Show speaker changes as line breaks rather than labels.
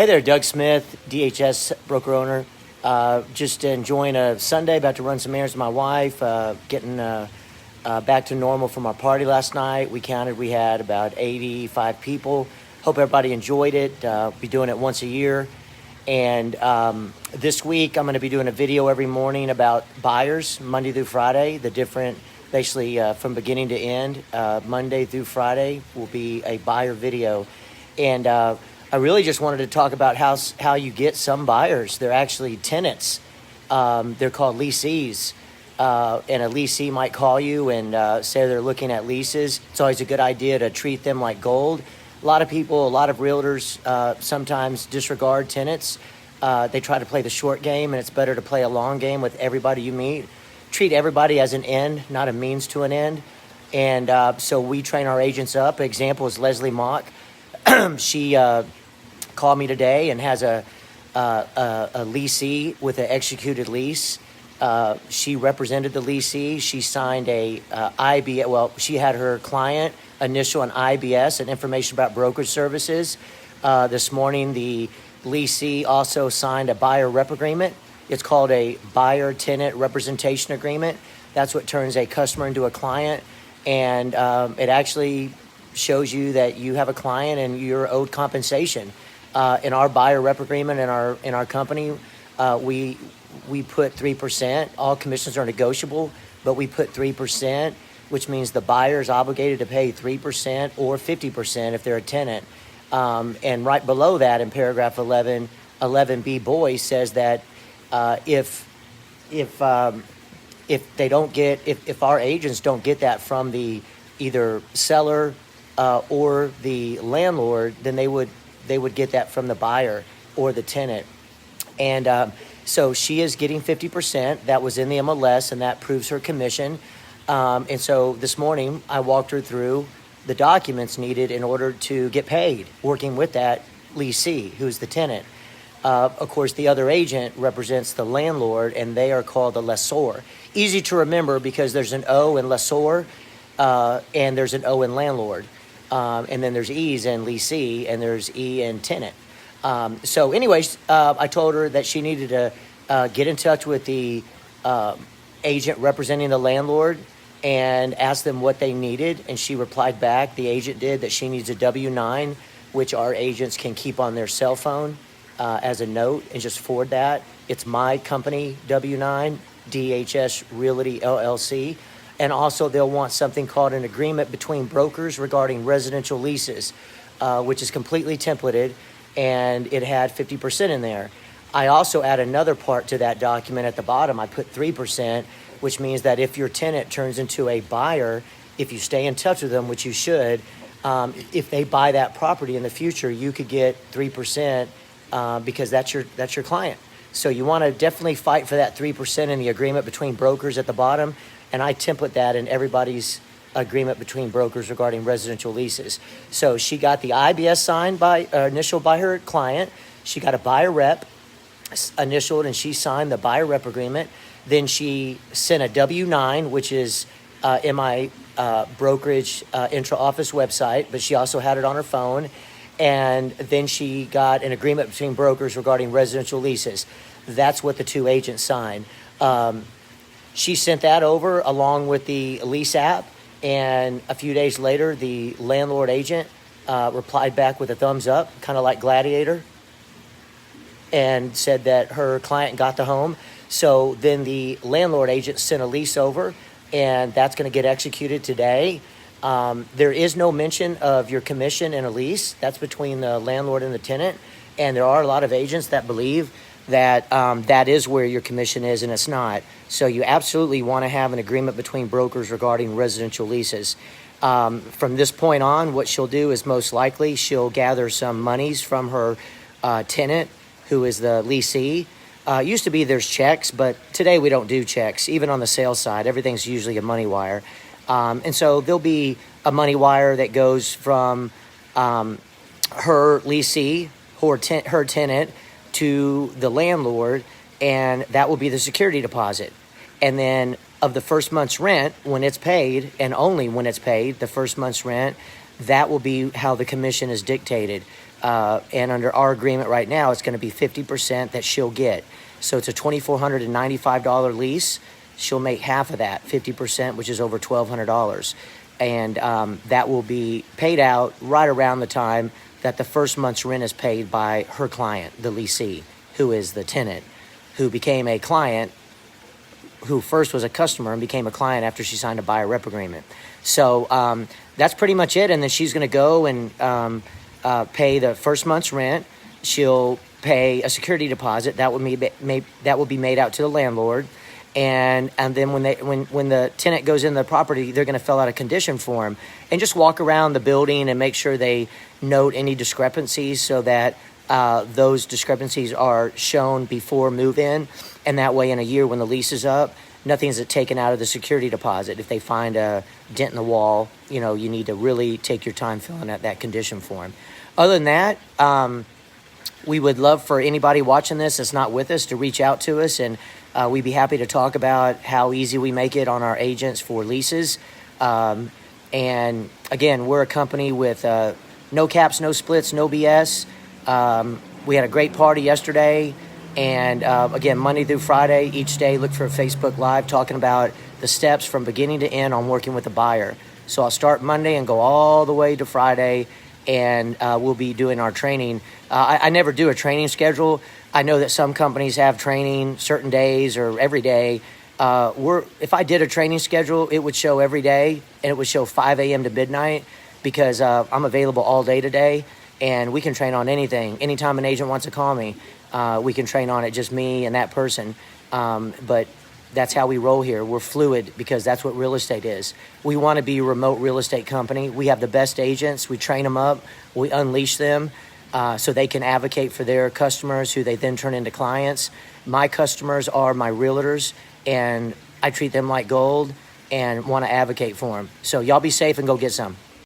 Hey there, Doug Smith, DHS broker owner. Just enjoying a Sunday, about to run some errands with my wife, getting back to normal from our party last night. We counted, we had about 85 people. Hope everybody enjoyed it. Be doing it once a year. And this week, I'm going to be doing a video every morning about buyers, Monday through Friday, the different, basically from beginning to end. Monday through Friday will be a buyer video. And I really just wanted to talk about how you get some buyers. They're actually tenants. They're called leasees. And a leasee might call you and say they're looking at leases. It's always a good idea to treat them like gold. A lot of people, a lot of realtors sometimes disregard tenants. They try to play the short game, and it's better to play a long game with everybody you meet. Treat everybody as an end, not a means to an end. And so we train our agents up. An example is Leslie Mock. She called me today and has a leasee with an executed lease. She represented the leasee. She signed a IBS. Well, she had her client initial an IBS, an information about brokerage services. This morning, the leasee also signed a buyer rep agreement. It's called a buyer-tenant representation agreement. That's what turns a customer into a client, and it actually shows you that you have a client and you're owed compensation. In our buyer rep agreement in our company, we put 3%. All commissions are negotiable, but we put 3%, which means the buyer is obligated to pay 3% or 50% if they're a tenant. And right below that, in paragraph 11B boy says that if they don't get, if our agents don't get that from the either seller or the landlord, then they would get that from the buyer or the tenant. And so she is getting 50%. That was in the MLS, and that proves her commission. And so this morning, I walked her through the documents needed in order to get paid, working with that leasee, who's the tenant. Of course, the other agent represents the landlord, and they are called the lessor. Easy to remember because there's an O in lessor, and there's an O in landlord. And then there's E's in leasee, and there's E in tenant. So anyways, I told her that she needed to get in touch with the agent representing the landlord and ask them what they needed. And she replied back, the agent did, that she needs a W-9, which our agents can keep on their cell phone as a note and just forward that. It's my company W-9, DHS Realty, LLC. And also they'll want something called an agreement between brokers regarding residential leases, which is completely templated, and it had 50% in there. I also add another part to that document at the bottom. I put 3%, which means that if your tenant turns into a buyer, if you stay in touch with them, which you should, if they buy that property in the future, you could get 3% because that's your client. So you want to definitely fight for that 3% in the agreement between brokers at the bottom. And I template that in everybody's agreement between brokers regarding residential leases. So she got the IBS signed by initial by her client. She got a buyer rep initialed, and she signed the buyer rep agreement. Then she sent a W-9, which is in my brokerage intra-office website, but she also had it on her phone. And then she got an agreement between brokers regarding residential leases. That's what the two agents signed. She sent that over along with the lease app, and a few days later, the landlord agent replied back with a thumbs up, kind of like Gladiator, and said that her client got the home. So then the landlord agent sent a lease over, and that's going to get executed today. There is no mention of your commission in a lease. That's between the landlord and the tenant, and there are a lot of agents that believe that that is where your commission is, and it's not. So you absolutely want to have an agreement between brokers regarding residential leases. From this point on, what she'll do is most likely she'll gather some monies from her tenant, who is the leasee. Used to be there's checks, but today we don't do checks. Even on the sales side, everything's usually a money wire. And so there'll be a money wire that goes from her leasee, her tenant, to the landlord, and that will be the security deposit. And then of the first month's rent, when it's paid, and only when it's paid, the first month's rent, that will be how the commission is dictated. And under our agreement right now, it's going to be 50% that she'll get. So it's a $2,495 lease. She'll make half of that, 50%, which is over $1,200. And that will be paid out right around the time that the first month's rent is paid by her client, the leasee, who is the tenant, who became a client, who first was a customer and became a client after she signed a buyer rep agreement. So that's pretty much it. And then she's going to go and pay the first month's rent. She'll pay a security deposit that will be made out to the landlord. And then when the tenant goes in the property, they're going to fill out a condition form and just walk around the building and make sure they note any discrepancies so that those discrepancies are shown before move-in. And that way, in a year when the lease is up, nothing's taken out of the security deposit. If they find a dent in the wall, you need to really take your time filling out that condition form. Other than that, we would love for anybody watching this that's not with us to reach out to us, and we'd be happy to talk about how easy we make it on our agents for leases. And again, we're a company with no caps, no splits, no BS. We had a great party yesterday. And again, Monday through Friday, each day, look for a Facebook Live talking about the steps from beginning to end on working with a buyer. So I'll start Monday and go all the way to Friday, and we'll be doing our training. I never do a training schedule. I know that some companies have training certain days or every day. If I did a training schedule, it would show every day, and it would show 5 a.m. to midnight because I'm available all day today, and we can train on anything. Anytime an agent wants to call me, we can train on it, just me and that person. But that's how we roll here. We're fluid because that's what real estate is. We want to be a remote real estate company. We have the best agents. We train them up. We unleash them so they can advocate for their customers who they then turn into clients. My customers are my realtors, and I treat them like gold and want to advocate for them. So y'all be safe and go get some.